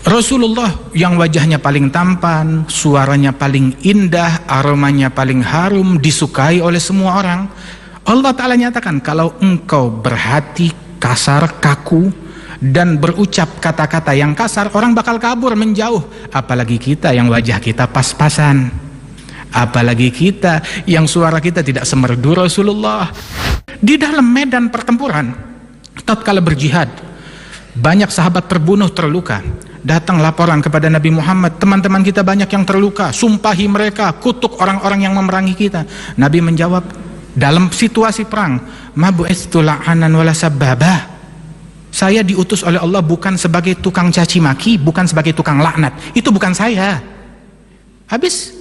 Rasulullah yang wajahnya paling tampan, suaranya paling indah, aromanya paling harum, disukai oleh semua orang. Allah Ta'ala nyatakan, kalau engkau berhati kasar, kaku, dan berucap kata-kata yang kasar, orang bakal kabur, menjauh. Apalagi kita yang wajah kita pas-pasan, apalagi kita yang suara kita tidak semerdu Rasulullah. Di dalam medan pertempuran, tatkala berjihad, banyak sahabat terbunuh, terluka. Datang laporan kepada Nabi Muhammad, teman-teman kita banyak yang terluka, sumpahi mereka, kutuk orang-orang yang memerangi kita. Nabi menjawab dalam situasi perang, ma bu'istu la'anan wala sabbabah. Saya diutus oleh Allah bukan sebagai tukang caci maki, bukan sebagai tukang laknat. Itu bukan saya. Habis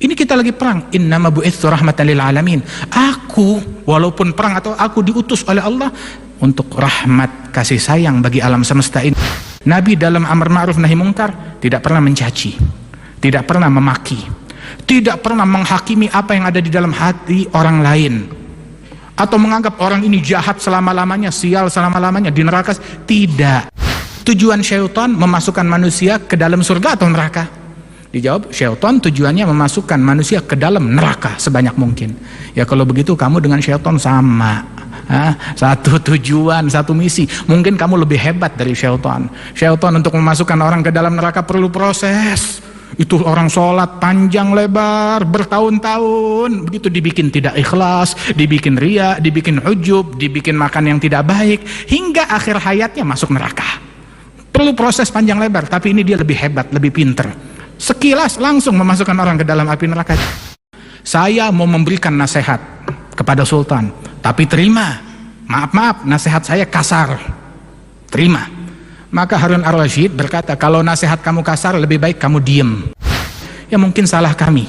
ini kita lagi perang, innama bu'itsu rahmatan lil alamin. Aku walaupun perang atau aku diutus oleh Allah untuk rahmat kasih sayang bagi alam semesta ini. Nabi dalam amar ma'ruf nahi mungkar tidak pernah mencaci, tidak pernah memaki, tidak pernah menghakimi apa yang ada di dalam hati orang lain, atau menganggap orang ini jahat selama-lamanya, sial selama-lamanya di neraka. Tidak. Tujuan syaitan memasukkan manusia ke dalam surga atau neraka? Dijawab, syaitan tujuannya memasukkan manusia ke dalam neraka sebanyak mungkin. Ya kalau begitu kamu dengan syaitan sama. Satu tujuan, satu misi. Mungkin kamu lebih hebat dari syaitan. Syaitan untuk memasukkan orang ke dalam neraka perlu proses. Itu orang sholat panjang lebar bertahun-tahun, begitu dibikin tidak ikhlas, dibikin riya, dibikin ujub, dibikin makan yang tidak baik, hingga akhir hayatnya masuk neraka. Perlu proses panjang lebar. Tapi ini dia lebih hebat, lebih pinter. Sekilas langsung memasukkan orang ke dalam api neraka. Saya mau memberikan nasihat kepada sultan, tapi terima, maaf nasihat saya kasar, terima. Maka Harun Ar-Rasyid berkata, kalau nasihat kamu kasar lebih baik kamu diem. Ya mungkin salah kami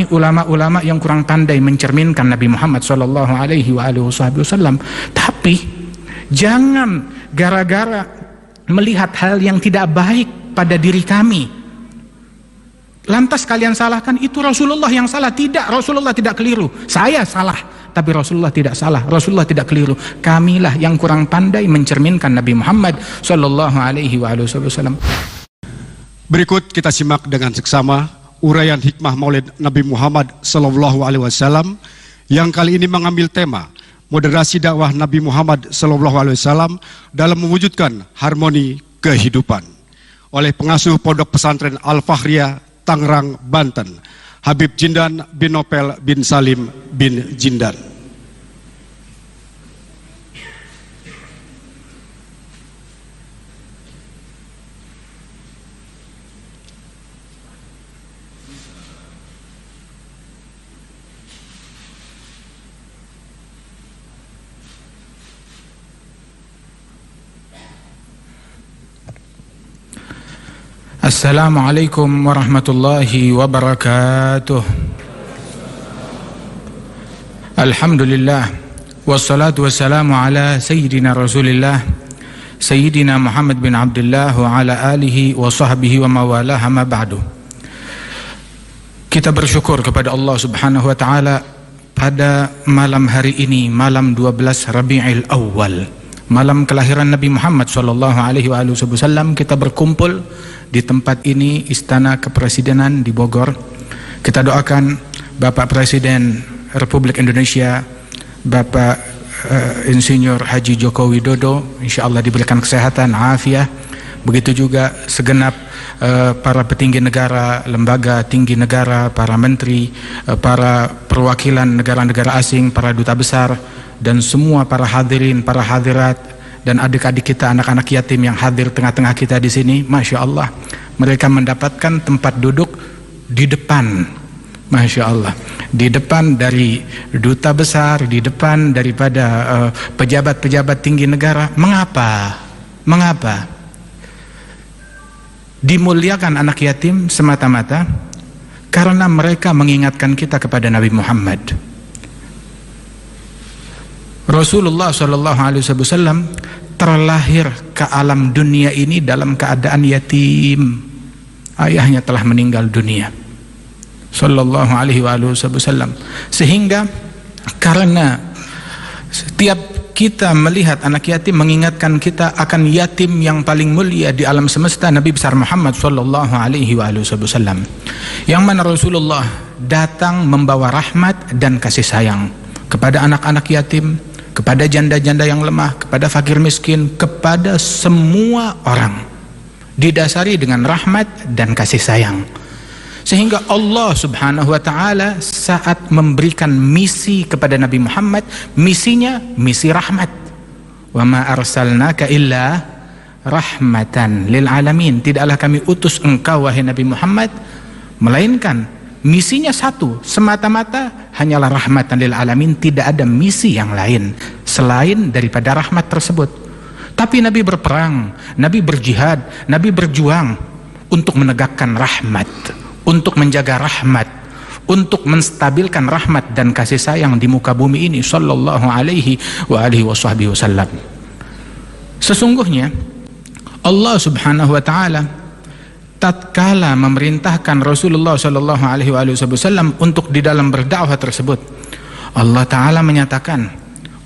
ulama-ulama yang kurang pandai mencerminkan Nabi Muhammad SAW. Tapi jangan gara-gara melihat hal yang tidak baik pada diri kami lantas kalian salahkan itu Rasulullah yang salah. Tidak, Rasulullah tidak keliru. Saya salah, tapi Rasulullah tidak salah. Rasulullah tidak keliru. Kamilah yang kurang pandai mencerminkan Nabi Muhammad SAW. Berikut kita simak dengan seksama uraian hikmah Maulid Nabi Muhammad SAW yang kali ini mengambil tema moderasi dakwah Nabi Muhammad SAW dalam mewujudkan harmoni kehidupan oleh pengasuh Pondok Pesantren Al-Fahriyah Tangerang, Banten, Habib Jindan bin Nopel bin Salim bin Jindan. Assalamualaikum warahmatullahi wabarakatuh. Alhamdulillah, wassalatu wassalamu ala sayyidina Rasulillah, Sayyidina Muhammad bin Abdullah wa ala alihi wa sahbihi wa mawalah, amma ba'du. Kita bersyukur kepada Allah Subhanahu wa ta'ala pada malam hari ini, malam 12 Rabi'il Awal, malam kelahiran Nabi Muhammad SAW. Kita berkumpul di tempat ini, Istana Kepresidenan di Bogor. Kita doakan Bapak Presiden Republik Indonesia, Bapak Insinyur Haji Joko Widodo, insya Allah diberikan kesehatan, afiah. Begitu juga segenap para petinggi negara, lembaga tinggi negara, para menteri, para perwakilan negara-negara asing, para duta besar, dan semua para hadirin, para hadirat, dan adik-adik kita, anak-anak yatim yang hadir tengah-tengah kita di sini. Masya Allah, mereka mendapatkan tempat duduk di depan. Masya Allah, di depan dari duta besar, di depan daripada pejabat-pejabat tinggi negara. Mengapa? Dimuliakan anak yatim semata-mata karena mereka mengingatkan kita kepada Nabi Muhammad. Rasulullah SAW terlahir ke alam dunia ini dalam keadaan yatim. Ayahnya telah meninggal dunia, sallallahu alaihi wasallam. Sehingga karena setiap kita melihat anak yatim mengingatkan kita akan yatim yang paling mulia di alam semesta, Nabi besar Muhammad sallallahu alaihi wasallam, yang mana Rasulullah datang membawa rahmat dan kasih sayang kepada anak-anak yatim, kepada janda-janda yang lemah, kepada fakir miskin, kepada semua orang, didasari dengan rahmat dan kasih sayang. Sehingga Allah subhanahu wa ta'ala saat memberikan misi kepada Nabi Muhammad, misinya misi rahmat. Wa ma arsalnaka illa rahmatan lil alamin. Tidaklah kami utus engkau wahai Nabi Muhammad, melainkan misinya satu, semata-mata hanyalah rahmatan lil alamin. Tidak ada misi yang lain selain daripada rahmat tersebut. Tapi Nabi berperang, Nabi berjihad, Nabi berjuang untuk menegakkan rahmat, untuk menjaga rahmat, untuk menstabilkan rahmat dan kasih sayang di muka bumi ini, sallallahu alaihi wasallam. Sesungguhnya Allah subhanahu wa ta'ala tatkala memerintahkan Rasulullah sallallahu alaihi wasallam untuk di dalam berdakwah tersebut, Allah ta'ala menyatakan,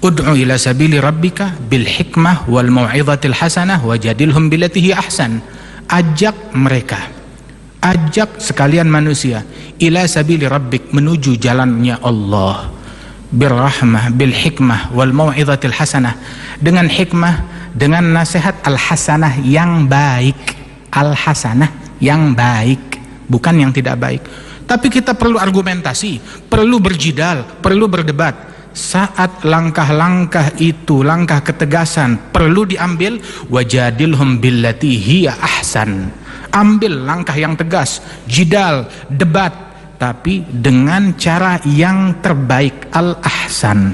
ud'u ila sabili rabbika bil hikmah wal mau'izatil hasanah wajadilhum billati hi ahsan. Ajak mereka, ajak sekalian manusia, ila sabili rabbik, menuju jalannya Allah, birrahmah, bil hikmah wal mau'izatil hasanah, dengan hikmah, dengan nasihat al hasanah yang baik. Al hasanah yang baik, bukan yang tidak baik. Tapi kita perlu argumentasi, perlu berjidal, perlu berdebat. Saat langkah-langkah itu, langkah ketegasan perlu diambil, wajadilhum billati hiya ahsan. Ambil langkah yang tegas, jidal, debat, tapi dengan cara yang terbaik, al-ahsan.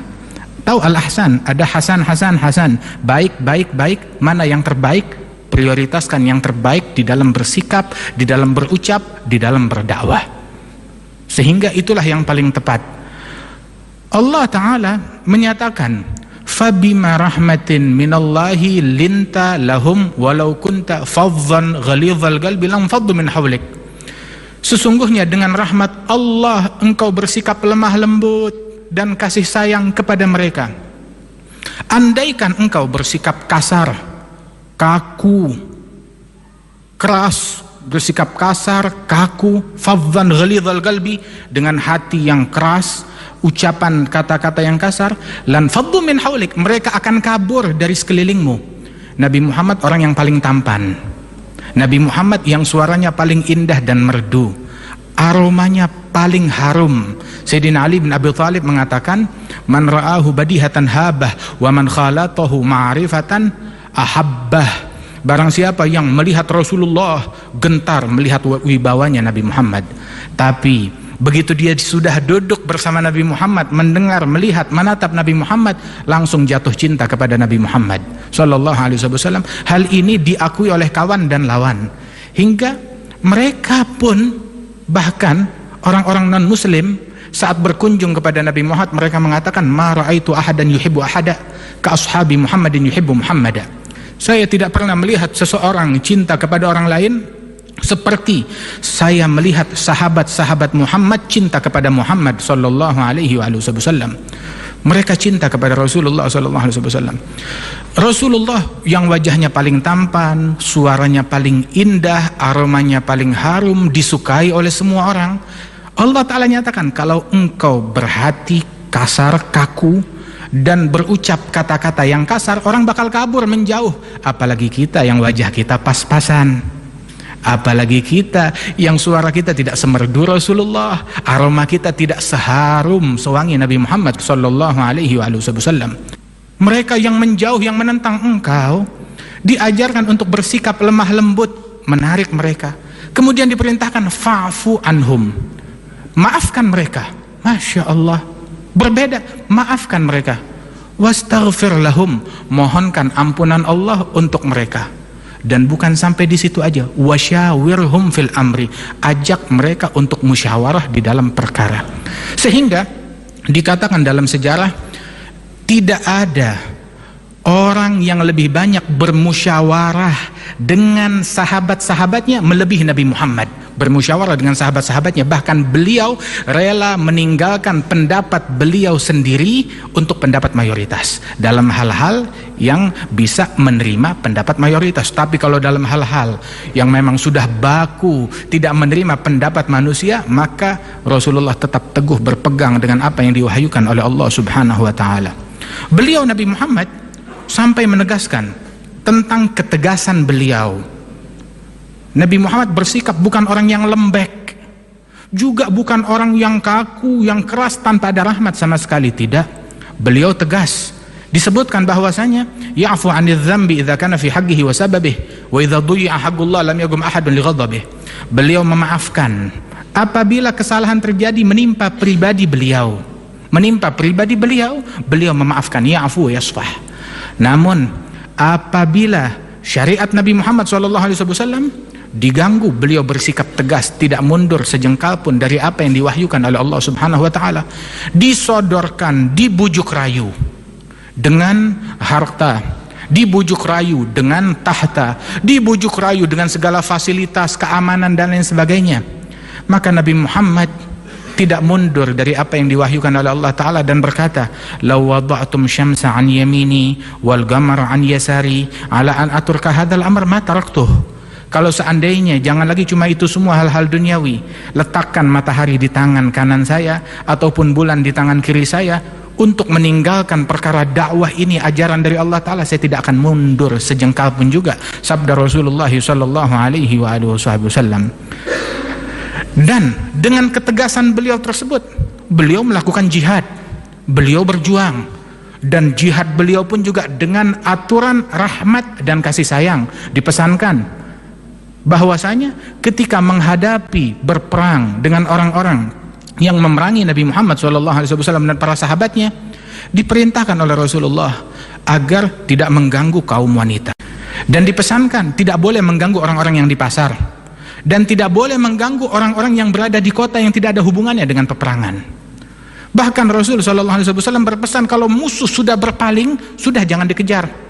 Tahu al-ahsan? Ada hasan, baik, mana yang terbaik? Prioritaskan yang terbaik di dalam bersikap, di dalam berucap, di dalam berdakwah. Sehingga itulah yang paling tepat. Allah Ta'ala menyatakan, fabima rahmatin minallahi linta lahum walau kunta faddan ghalidhal qalbi lam faddu min hawlik. Sesungguhnya dengan rahmat Allah engkau bersikap lemah lembut dan kasih sayang kepada mereka. Andaikan engkau bersikap kasar, kaku, keras, bersikap kasar, kaku, faddan ghalidhal qalbi, dengan hati yang keras, ucapan kata-kata yang kasar, lan faddu min haulik, mereka akan kabur dari sekelilingmu. Nabi Muhammad orang yang paling tampan, Nabi Muhammad yang suaranya paling indah dan merdu, aromanya paling harum. Sayyidina Ali bin Abi Thalib mengatakan, man ra'ahu badihatan habah wa man khalatahu ma'rifatan ahabbah. Barang siapa yang melihat Rasulullah gentar melihat wibawanya Nabi Muhammad, tapi begitu dia sudah duduk bersama Nabi Muhammad, mendengar, melihat, menatap Nabi Muhammad, langsung jatuh cinta kepada Nabi Muhammad sallallahu alaihi wasallam. Hal ini diakui oleh kawan dan lawan, hingga mereka pun, bahkan orang-orang non muslim, saat berkunjung kepada Nabi Muhammad, mereka mengatakan, ma ra'aitu ahadan yuhibbu ahada ka ashabi Muhammadin yuhibbu Muhammada. Saya tidak pernah melihat seseorang cinta kepada orang lain seperti saya melihat sahabat-sahabat Muhammad cinta kepada Muhammad sallallahu alaihi wasallam. Mereka cinta kepada Rasulullah sallallahu alaihi wasallam. Rasulullah yang wajahnya paling tampan, suaranya paling indah, aromanya paling harum, disukai oleh semua orang. Allah Ta'ala nyatakan, kalau engkau berhati kasar, kaku, dan berucap kata-kata yang kasar, orang bakal kabur, menjauh. Apalagi kita yang wajah kita pas-pasan, apalagi kita yang suara kita tidak semerdu Rasulullah, aroma kita tidak seharum sewangi Nabi Muhammad sallallahu alaihi wasallam. Mereka yang menjauh, yang menentang engkau, diajarkan untuk bersikap lemah lembut, menarik mereka. Kemudian diperintahkan fa'fu anhum, maafkan mereka. Masya Allah, berbeda, maafkan mereka. Wastaghfir lahum, mohonkan ampunan Allah untuk mereka. Dan bukan sampai di situ aja, wasyawirhum fil amri, ajak mereka untuk musyawarah di dalam perkara. Sehingga dikatakan dalam sejarah, tidak ada orang yang lebih banyak bermusyawarah dengan sahabat-sahabatnya melebihi Nabi Muhammad. bermusyawarah dengan sahabat-sahabatnya. Bahkan beliau rela meninggalkan pendapat beliau sendiri untuk pendapat mayoritas dalam hal-hal yang bisa menerima pendapat mayoritas. Tapi kalau dalam hal-hal yang memang sudah baku tidak menerima pendapat manusia, maka Rasulullah tetap teguh berpegang dengan apa yang diwahyukan oleh Allah Subhanahu wa taala. Beliau Nabi Muhammad sampai menegaskan tentang ketegasan beliau. Nabi Muhammad bersikap bukan orang yang lembek, juga bukan orang yang kaku, yang keras tanpa ada rahmat sama sekali, tidak. Beliau tegas. Disebutkan bahwasanya ya'fu 'anil dzambi idza kana fi haqqihi wa sababihi wa idza dhuyya haqqullah lam yaqum ahadun li ghadabihi. Beliau memaafkan apabila kesalahan terjadi menimpa pribadi beliau. Beliau memaafkan, ya'fu yasfah. Namun apabila syariat Nabi Muhammad SAW diganggu, beliau bersikap tegas, tidak mundur sejengkal pun dari apa yang diwahyukan oleh Allah Subhanahu wa taala. Disodorkan, dibujuk rayu dengan harta, dibujuk rayu dengan tahta, dibujuk rayu dengan segala fasilitas, keamanan dan lain sebagainya. Maka Nabi Muhammad tidak mundur dari apa yang diwahyukan oleh Allah Ta'ala dan berkata, law wada'tum syamsa an yamini wal qamara an yasari ala an aturka hadzal amr ma taraktuh. Kalau seandainya jangan lagi cuma itu semua hal-hal duniawi, letakkan matahari di tangan kanan saya ataupun bulan di tangan kiri saya untuk meninggalkan perkara dakwah ini, ajaran dari Allah Ta'ala, saya tidak akan mundur sejengkal pun juga. Sabda Rasulullah sallallahu alaihi wasallam. Dan dengan ketegasan beliau tersebut, beliau melakukan jihad, beliau berjuang, dan jihad beliau pun juga dengan aturan rahmat dan kasih sayang. Dipesankan bahwasanya ketika menghadapi berperang dengan orang-orang yang memerangi Nabi Muhammad SAW dan para sahabatnya, diperintahkan oleh Rasulullah agar tidak mengganggu kaum wanita, dan dipesankan tidak boleh mengganggu orang-orang yang di pasar, dan tidak boleh mengganggu orang-orang yang berada di kota yang tidak ada hubungannya dengan peperangan. Bahkan Rasul SAW berpesan, kalau musuh sudah berpaling, sudah jangan dikejar.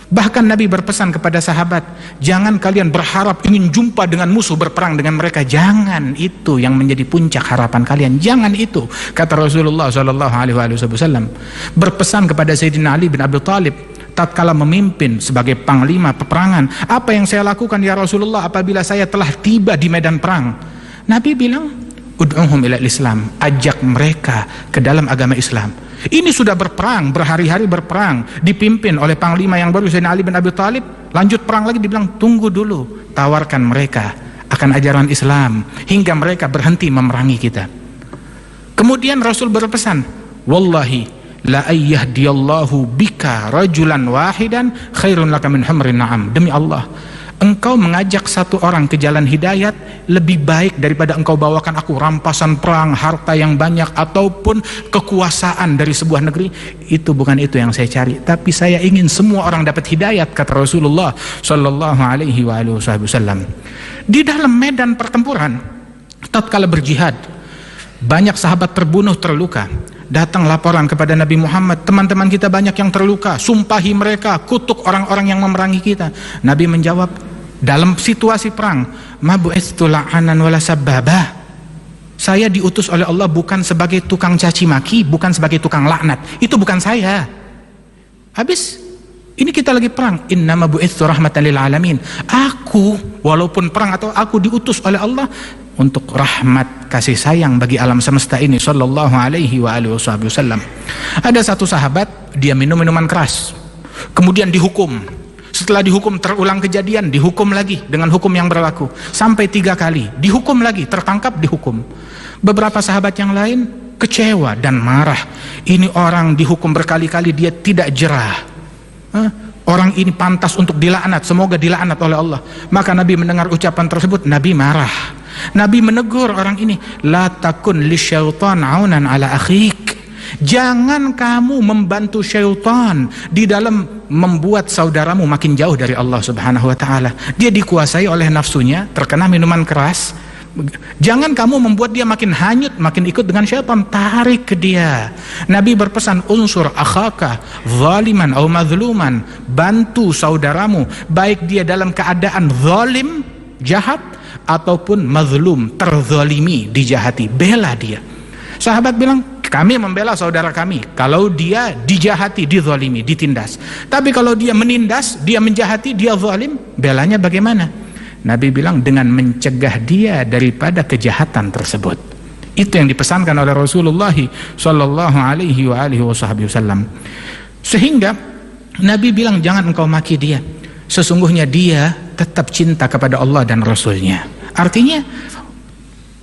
Bahkan Nabi berpesan kepada sahabat, jangan kalian berharap ingin jumpa dengan musuh, berperang dengan mereka. Jangan itu yang menjadi puncak harapan kalian, jangan itu, kata Rasulullah SAW. Berpesan kepada Sayyidina Ali bin Abi Thalib tatkala memimpin sebagai panglima peperangan, apa yang saya lakukan ya Rasulullah apabila saya telah tiba di medan perang? Nabi bilang, ud'uhum ila Islam, ajak mereka ke dalam agama Islam. Ini sudah berperang, berhari-hari berperang, dipimpin oleh panglima yang baru Sayyidina Ali bin Abi Thalib. Lanjut perang lagi, dibilang tunggu dulu, tawarkan mereka akan ajaran Islam hingga mereka berhenti memerangi kita. Kemudian Rasul berpesan, wallahi la ayyahdiyallahu bika rajulan wahidan khairun laka min humrin na'am. Demi Allah, engkau mengajak satu orang ke jalan hidayat lebih baik daripada engkau bawakan aku rampasan perang, harta yang banyak, ataupun kekuasaan dari sebuah negeri. Itu bukan itu yang saya cari, tapi saya ingin semua orang dapat hidayat, kata Rasulullah sallallahu alaihi wasallam. Di dalam medan pertempuran tatkala berjihad, banyak sahabat terbunuh, terluka. Datang laporan kepada Nabi Muhammad, teman-teman kita banyak yang terluka, sumpahi mereka, kutuk orang-orang yang memerangi kita. Nabi menjawab dalam situasi perang, ma bu'istu la'anan wala sabbabah. Saya diutus oleh Allah bukan sebagai tukang caci maki, bukan sebagai tukang laknat. Itu bukan saya. Habis ini kita lagi perang, innama bu'istu rahmatan lil alamin. Aku walaupun perang atau aku diutus oleh Allah untuk rahmat kasih sayang bagi alam semesta ini, sallallahu alaihi wasallam. Ada satu sahabat, dia minum minuman keras, kemudian dihukum. Setelah dihukum, terulang kejadian, dihukum lagi dengan hukum yang berlaku sampai 3 kali, dihukum lagi, tertangkap, dihukum. Beberapa sahabat yang lain kecewa dan marah, ini orang dihukum berkali-kali dia tidak jerah. Orang ini pantas untuk dilaknat, semoga dilaknat oleh Allah. Maka Nabi mendengar ucapan tersebut, Nabi marah. Nabi menegur orang ini, la takun lisyaitan aunan ala akhik. Jangan kamu membantu syaitan di dalam membuat saudaramu makin jauh dari Allah Subhanahu wa taala. Dia dikuasai oleh nafsunya, terkena minuman keras. Jangan kamu membuat dia makin hanyut, makin ikut dengan syaitan, tarik ke dia. Nabi berpesan, unsur akhaka zaliman atau mazluman, bantu saudaramu baik dia dalam keadaan zalim, jahat, ataupun mazlum, terzalimi, dijahati, bela dia. Sahabat bilang, kami membela saudara kami kalau dia dijahati, dizalimi, ditindas. Tapi kalau dia menindas, dia menjahati, dia zalim, belanya bagaimana? Nabi bilang, dengan mencegah dia daripada kejahatan tersebut. Itu yang dipesankan oleh Rasulullah sallallahu alaihi wasallam. Sehingga Nabi bilang, jangan engkau maki dia, sesungguhnya dia tetap cinta kepada Allah dan Rasulnya. Artinya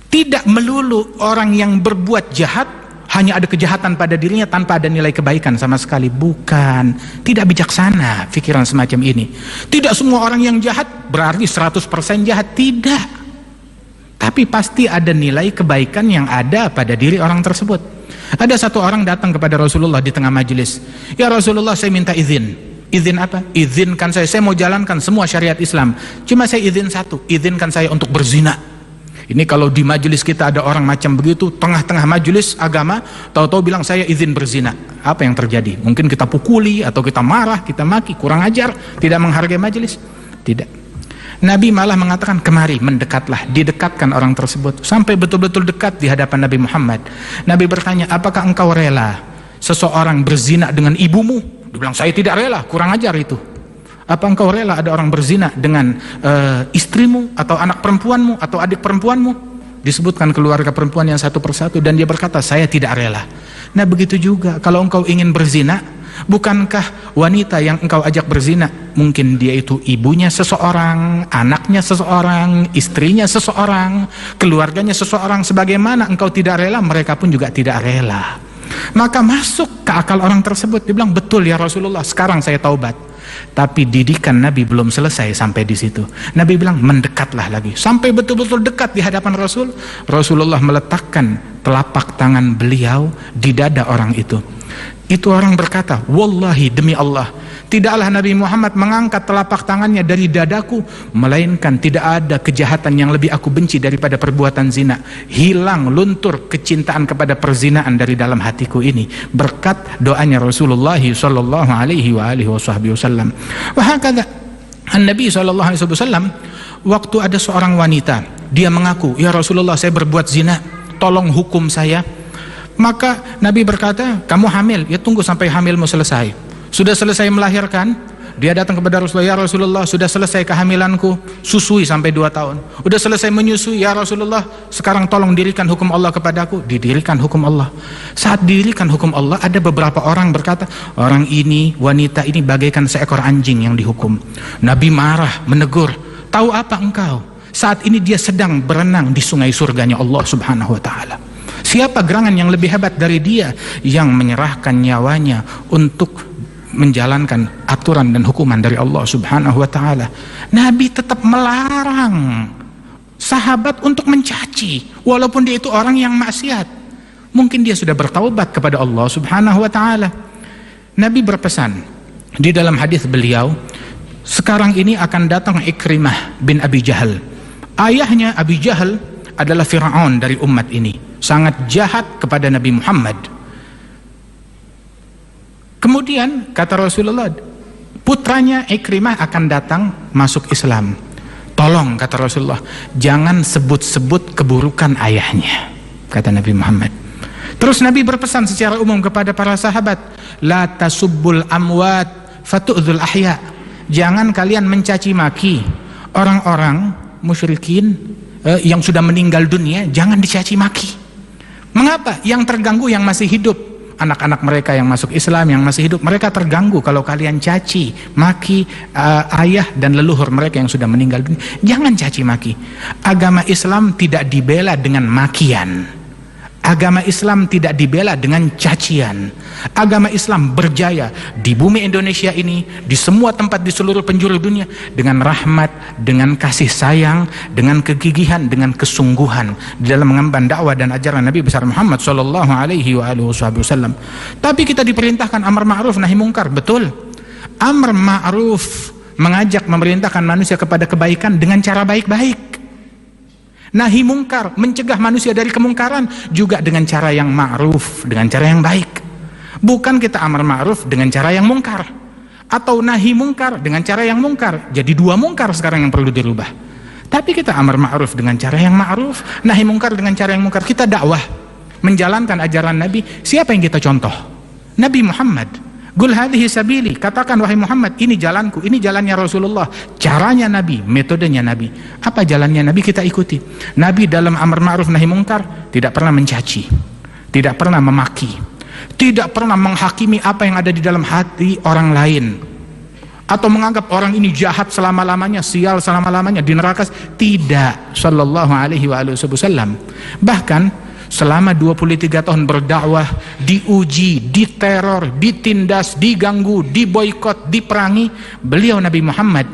tidak melulu orang yang berbuat jahat hanya ada kejahatan pada dirinya tanpa ada nilai kebaikan sama sekali. Bukan, tidak bijaksana pikiran semacam ini. Tidak semua orang yang jahat berarti 100% jahat, tidak. Tapi pasti ada nilai kebaikan yang ada pada diri orang tersebut. Ada satu orang datang kepada Rasulullah di tengah majelis. Ya Rasulullah, saya minta izin. Izin apa? Izinkan saya mau jalankan semua syariat Islam. Cuma saya izin satu, izinkan saya untuk berzina. Ini kalau di majelis kita ada orang macam begitu, tengah-tengah majelis agama, tahu-tahu bilang saya izin berzina. Apa yang terjadi? Mungkin kita pukuli atau kita marah, kita maki, kurang ajar, tidak menghargai majelis. Tidak. Nabi malah mengatakan, kemari, mendekatlah. Didekatkan orang tersebut sampai betul-betul dekat di hadapan Nabi Muhammad. Nabi bertanya, apakah engkau rela seseorang berzina dengan ibumu? Dia bilang, saya tidak rela, kurang ajar itu. Apa engkau rela ada orang berzina dengan istrimu atau anak perempuanmu atau adik perempuanmu? Disebutkan keluarga perempuan yang satu persatu dan dia berkata, saya tidak rela. Nah begitu juga kalau engkau ingin berzina, bukankah wanita yang engkau ajak berzina, mungkin dia itu ibunya seseorang, anaknya seseorang, istrinya seseorang, keluarganya seseorang. Sebagaimana engkau tidak rela, mereka pun juga tidak rela. Maka masuk ke akal orang tersebut. Dia bilang, betul ya Rasulullah, sekarang saya taubat. Tapi didikan Nabi belum selesai sampai di situ. Nabi bilang, mendekatlah lagi. Sampai betul-betul dekat di hadapan Rasul. Rasulullah meletakkan telapak tangan beliau di dada orang itu. Itu orang berkata, wallahi, demi Allah, tidaklah Nabi Muhammad mengangkat telapak tangannya dari dadaku, melainkan tidak ada kejahatan yang lebih aku benci daripada perbuatan zina. Hilang, luntur kecintaan kepada perzinaan dari dalam hatiku ini berkat doanya Rasulullah sallallahu alaihi wasallam. Wahakadha Nabi sallallahu alaihi wasallam, waktu ada seorang wanita, dia mengaku, ya Rasulullah, saya berbuat zina, tolong hukum saya. Maka Nabi berkata, kamu hamil, ya tunggu sampai hamilmu selesai. Sudah selesai melahirkan, dia datang kepada Rasulullah, ya Rasulullah, sudah selesai kehamilanku, susui sampai 2 tahun. Udah selesai menyusui, ya Rasulullah, sekarang tolong dirikan hukum Allah kepadaku. Didirikan hukum Allah. Saat dirikan hukum Allah, ada beberapa orang berkata, orang ini, wanita ini bagaikan seekor anjing yang dihukum. Nabi marah, menegur, tahu apa engkau? Saat ini dia sedang berenang di sungai surganya Allah subhanahu wa ta'ala. Siapa gerangan yang lebih hebat dari dia yang menyerahkan nyawanya untuk menjalankan aturan dan hukuman dari Allah subhanahu wa ta'ala. Nabi tetap melarang sahabat untuk mencaci walaupun dia itu orang yang maksiat. Mungkin dia sudah bertaubat kepada Allah subhanahu wa ta'ala. Nabi berpesan di dalam hadis beliau, sekarang ini akan datang Ikrimah bin Abi Jahal. Ayahnya Abi Jahal adalah Fir'aun dari umat ini, sangat jahat kepada Nabi Muhammad. Kemudian kata Rasulullah, putranya Ikrimah akan datang masuk Islam. Tolong, kata Rasulullah, jangan sebut-sebut keburukan ayahnya, kata Nabi Muhammad. Terus Nabi berpesan secara umum kepada para sahabat, la tasubbul amwat fatu'dzul ahya. Jangan kalian mencaci maki orang-orang musyrikin yang sudah meninggal dunia, jangan dicaci maki. Mengapa? Yang terganggu yang masih hidup, anak-anak mereka yang masuk Islam, yang masih hidup, mereka terganggu kalau kalian caci maki ayah dan leluhur mereka yang sudah meninggal dunia. Jangan caci maki. Agama Islam tidak dibela dengan makian. Agama Islam tidak dibela dengan cacian. Agama Islam berjaya di bumi Indonesia ini, di semua tempat di seluruh penjuru dunia, dengan rahmat, dengan kasih sayang, dengan kegigihan, dengan kesungguhan di dalam mengemban dakwah dan ajaran Nabi besar Muhammad sallallahu alaihi wasallam. Tapi kita diperintahkan amar ma'ruf nahi mungkar, betul. Amar ma'ruf mengajak, memerintahkan manusia kepada kebaikan dengan cara baik-baik. Nahi mungkar, mencegah manusia dari kemungkaran juga dengan cara yang ma'ruf, dengan cara yang baik. Bukan kita amar ma'ruf dengan cara yang mungkar, atau nahi mungkar dengan cara yang mungkar. Jadi 2 mungkar sekarang yang perlu dirubah. Tapi kita amar ma'ruf dengan cara yang ma'ruf, nahi mungkar dengan cara yang mungkar. Kita dakwah, menjalankan ajaran Nabi. Siapa yang kita contoh? Nabi Muhammad. Qul hadhihi sabili, katakan wahai Muhammad, ini jalanku, ini jalannya Rasulullah, caranya Nabi, metodenya Nabi. Apa jalannya Nabi, kita ikuti. Nabi dalam amar ma'ruf nahi mungkar tidak pernah mencaci, tidak pernah memaki, tidak pernah menghakimi apa yang ada di dalam hati orang lain, atau menganggap orang ini jahat selama-lamanya, sial selama-lamanya di neraka. Tidak, sallallahu alaihi wasallam. Bahkan selama 23 tahun berdakwah, diuji, diteror, ditindas, diganggu, diboikot, diperangi, beliau Nabi Muhammad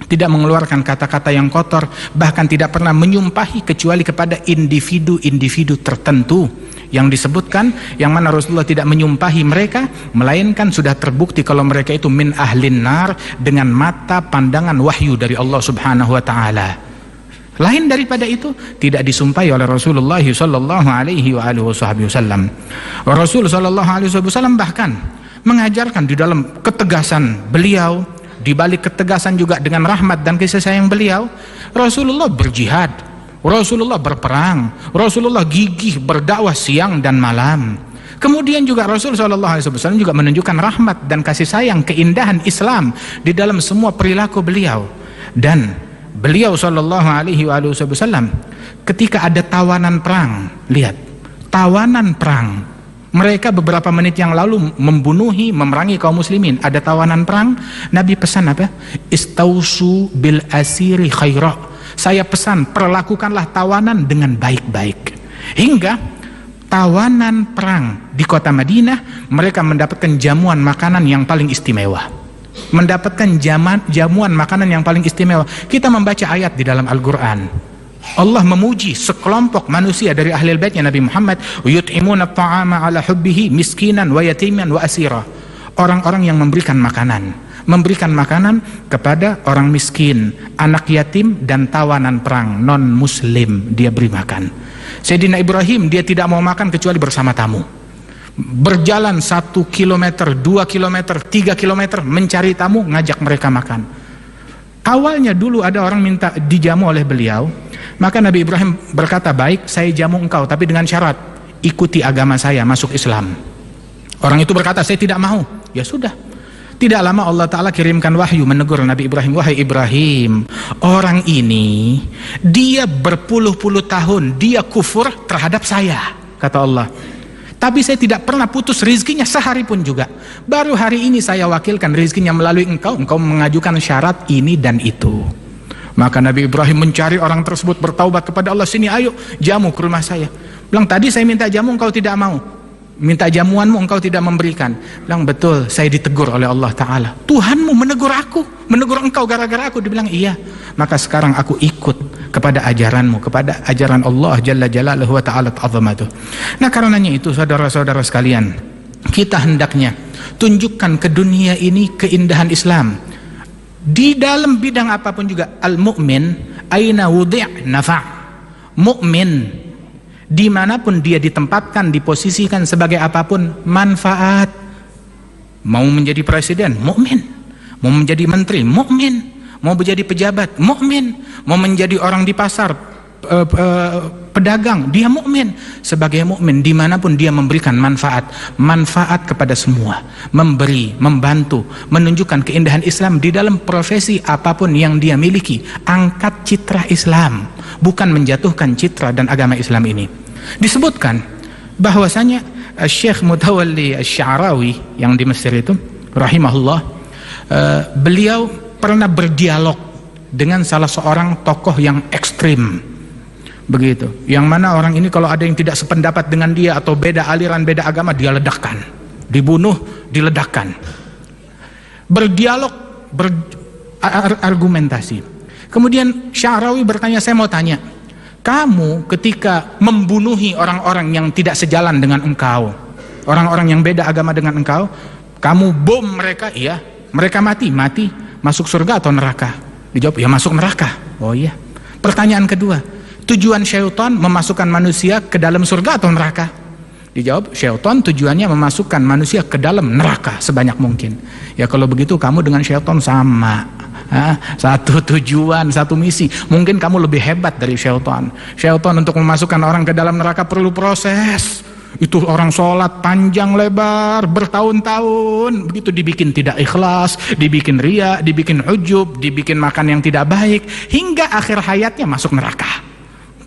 tidak mengeluarkan kata-kata yang kotor, bahkan tidak pernah menyumpahi kecuali kepada individu-individu tertentu yang disebutkan, yang mana Rasulullah tidak menyumpahi mereka, melainkan sudah terbukti kalau mereka itu min ahlin nar dengan mata pandangan wahyu dari Allah Subhanahu wa taala. Lain daripada itu tidak disumpahi oleh Rasulullah sallallahu alaihi wasallam. Rasul sallallahu alaihi wasallam bahkan mengajarkan di dalam ketegasan beliau, di balik ketegasan juga dengan rahmat dan kasih sayang beliau, Rasulullah berjihad, Rasulullah berperang, Rasulullah gigih berdakwah siang dan malam. Kemudian juga Rasul sallallahu alaihi wasallam juga menunjukkan rahmat dan kasih sayang, keindahan Islam di dalam semua perilaku beliau. Dan beliau sallallahu alaihi wasallam ketika ada tawanan perang, lihat, tawanan perang, mereka beberapa menit yang lalu membunuhi, memerangi kaum muslimin, ada tawanan perang, Nabi pesan apa? Istausu bil asiri khaira. Saya pesan, perlakukanlah tawanan dengan baik-baik. Hingga tawanan perang di kota Madinah, mereka mendapatkan jamuan makanan yang paling istimewa, mendapatkan jamuan makanan yang paling istimewa. Kita membaca ayat di dalam Al-Quran, Allah memuji sekelompok manusia dari ahli baitnya Nabi Muhammad, yut'imuna ta'ama ala hubbihi miskinan wa yatiman wa asira. Orang-orang yang memberikan makanan kepada orang miskin, anak yatim, dan tawanan perang non muslim, dia beri makan. Sayyidina Ibrahim, dia tidak mau makan kecuali bersama tamu. Berjalan 1 kilometer, 2 kilometer, 3 kilometer mencari tamu, ngajak mereka makan. Awalnya dulu ada orang minta dijamu oleh beliau, maka Nabi Ibrahim berkata, baik, saya jamu engkau, tapi dengan syarat ikuti agama saya, masuk Islam. Orang itu berkata, saya tidak mau. Ya sudah. Tidak lama Allah Ta'ala kirimkan wahyu menegur Nabi Ibrahim, wahai Ibrahim, orang ini dia berpuluh-puluh tahun dia kufur terhadap saya, kata Allah, tapi saya tidak pernah putus rizkinya sehari pun juga. Baru hari ini saya wakilkan rizkinya melalui engkau mengajukan syarat ini dan itu. Maka Nabi Ibrahim mencari orang tersebut, bertaubat kepada Allah, sini ayo jamu ke rumah saya. Bilang, tadi saya minta jamu engkau tidak mau, minta jamuanmu engkau tidak memberikan. Bilang, betul, saya ditegur oleh Allah Ta'ala. Tuhanmu menegur aku, menegur engkau gara-gara aku. Dibilang, iya. Maka sekarang aku ikut kepada ajaranmu, kepada ajaran Allah Jalla Jalaluhu wa Ta'ala ta'azamatuh. Nah, karenanya itu saudara-saudara sekalian, kita hendaknya tunjukkan ke dunia ini keindahan Islam di dalam bidang apapun juga. Al-mu'min aina wudi' nafa'. Mu'min dimanapun dia ditempatkan, diposisikan sebagai apapun, manfaat. Mau menjadi presiden, mukmin. Mau menjadi menteri, mukmin. Mau menjadi pejabat, mukmin. Mau menjadi orang di pasar, pedagang, dia mukmin. Sebagai mukmin dimanapun dia memberikan manfaat kepada semua, memberi, membantu, menunjukkan keindahan Islam di dalam profesi apapun yang dia miliki. Angkat citra Islam, bukan menjatuhkan citra dan agama Islam ini. Disebutkan bahwasanya Syekh Mutawalli Asy-Sya'rawi yang di Mesir itu, rahimahullah, beliau pernah berdialog dengan salah seorang tokoh yang ekstrim, begitu, yang mana orang ini kalau ada yang tidak sependapat dengan dia atau beda aliran, beda agama, dia ledakkan, dibunuh, diledakkan. Berdialog, berargumentasi. Kemudian Sya'rawi bertanya, saya mau tanya, kamu ketika membunuhi orang-orang yang tidak sejalan dengan engkau, orang-orang yang beda agama dengan engkau, kamu bom mereka, iya, mereka mati, masuk surga atau neraka? Dijawab, ya masuk neraka. Oh iya. Pertanyaan kedua, tujuan syaitan memasukkan manusia ke dalam surga atau neraka? Dijawab, syaitan tujuannya memasukkan manusia ke dalam neraka sebanyak mungkin. Ya kalau begitu kamu dengan syaitan sama, Satu tujuan, satu misi. Mungkin kamu lebih hebat dari syaitan. Syaitan untuk memasukkan orang ke dalam neraka perlu proses. Itu orang sholat panjang lebar bertahun-tahun, begitu dibikin tidak ikhlas, dibikin riya, dibikin ujub, dibikin makan yang tidak baik, hingga akhir hayatnya masuk neraka.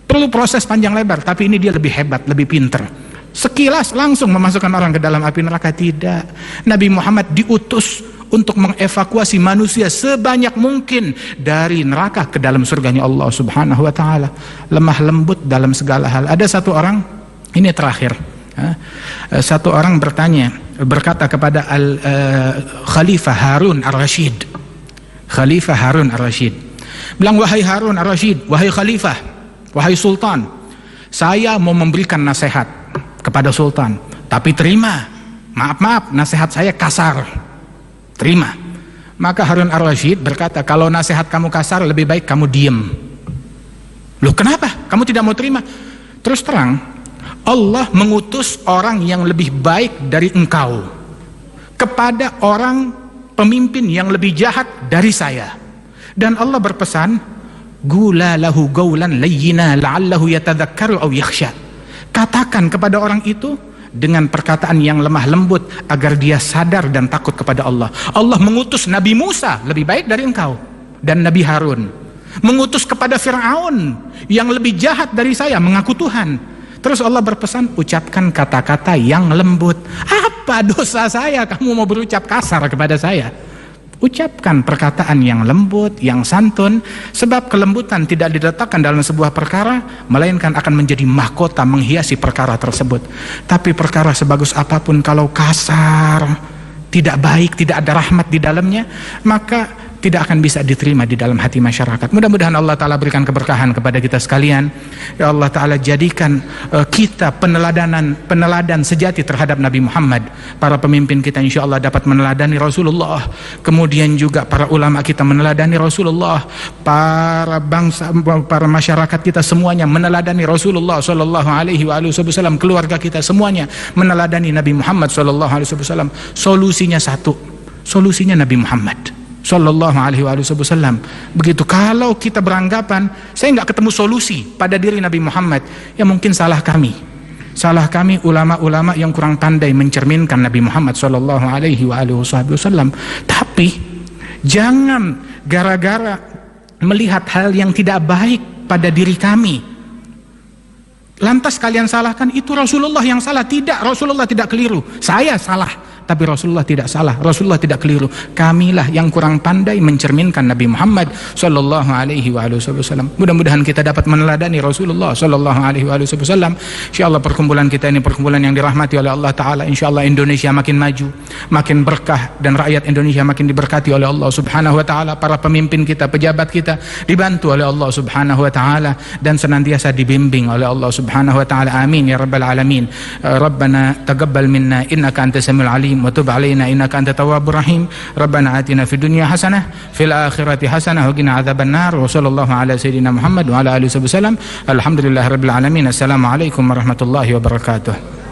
Perlu proses panjang lebar. Tapi ini dia lebih hebat, lebih pinter. Sekilas langsung memasukkan orang ke dalam api neraka. Tidak. Nabi Muhammad diutus untuk mengevakuasi manusia sebanyak mungkin dari neraka ke dalam surganya Allah subhanahu wa ta'ala. Lemah lembut dalam segala hal. Ada satu orang, ini terakhir, satu orang berkata kepada Khalifah Harun ar-Rashid. Khalifah Harun ar-Rashid bilang, wahai Harun ar-Rashid, wahai Khalifah, wahai Sultan, saya mau memberikan nasihat kepada Sultan, tapi terima, maaf, nasihat saya kasar, terima. Maka Harun ar-Rashid berkata, kalau nasihat kamu kasar, lebih baik kamu diem. Loh, kenapa? Kamu tidak mau terima? Terus terang, Allah mengutus orang yang lebih baik dari engkau kepada orang pemimpin yang lebih jahat dari saya. Dan Allah berpesan, gula lahu gaulan layyina la'allahu yatadzakkaru aw yakhsha. Katakan kepada orang itu dengan perkataan yang lemah lembut agar dia sadar dan takut kepada Allah. Allah mengutus Nabi Musa lebih baik dari engkau, dan Nabi Harun mengutus kepada Fir'aun yang lebih jahat dari saya, mengaku Tuhan. Terus Allah berpesan, ucapkan kata-kata yang lembut. Apa dosa saya kamu mau berucap kasar kepada saya? Ucapkan perkataan yang lembut, yang santun, sebab kelembutan tidak diletakkan dalam sebuah perkara, melainkan akan menjadi mahkota menghiasi perkara tersebut. Tapi perkara sebagus apapun kalau kasar, tidak baik, tidak ada rahmat di dalamnya, maka tidak akan bisa diterima di dalam hati masyarakat. Mudah-mudahan Allah Ta'ala berikan keberkahan kepada kita sekalian. Ya Allah Ta'ala, jadikan kita peneladan sejati terhadap Nabi Muhammad. Para pemimpin kita insya Allah dapat meneladani Rasulullah. Kemudian juga para ulama kita meneladani Rasulullah. Para bangsa, para masyarakat kita semuanya meneladani Rasulullah Sallallahu Alaihi Wasallam. Keluarga kita semuanya meneladani Nabi Muhammad Sallallahu Alaihi Wasallam. Solusinya satu, solusinya Nabi Muhammad Sallallahu Alaihi Wasallam. Begitu. Kalau kita beranggapan saya nggak ketemu solusi pada diri Nabi Muhammad, ya mungkin salah kami ulama-ulama yang kurang pandai mencerminkan Nabi Muhammad Sallallahu Alaihi Wasallam. Tapi jangan gara-gara melihat hal yang tidak baik pada diri kami, lantas kalian salahkan itu Rasulullah yang salah. Tidak, Rasulullah tidak keliru. Saya salah, tapi Rasulullah tidak salah, Rasulullah tidak keliru. Kamilah yang kurang pandai mencerminkan Nabi Muhammad Sallallahu Alaihi Wasallam. Mudah-mudahan kita dapat meneladani Rasulullah Sallallahu Alaihi Wasallam. InsyaAllah perkumpulan kita ini perkumpulan yang dirahmati oleh Allah Ta'ala. InsyaAllah Indonesia makin maju, makin berkah, dan rakyat Indonesia makin diberkati oleh Allah Subhanahu Wa Ta'ala. Para pemimpin kita, pejabat kita dibantu oleh Allah Subhanahu Wa Ta'ala dan senantiasa dibimbing oleh Allah Subhanahu Wa Ta'ala. Amin ya Rabbal Alamin. Rabbana taqabbal minna innaka antas samiul alim wa tub alaina innaka antat tawwabur rahim. Rabbana atina fid dunya hasanah fil akhirati hasanah wa qina adzabannar. Wa sallallahu ala sayidina Muhammad wa ala alihi wasallam. Alhamdulillahirabbil alamin. Assalamualaikum warahmatullahi wabarakatuh.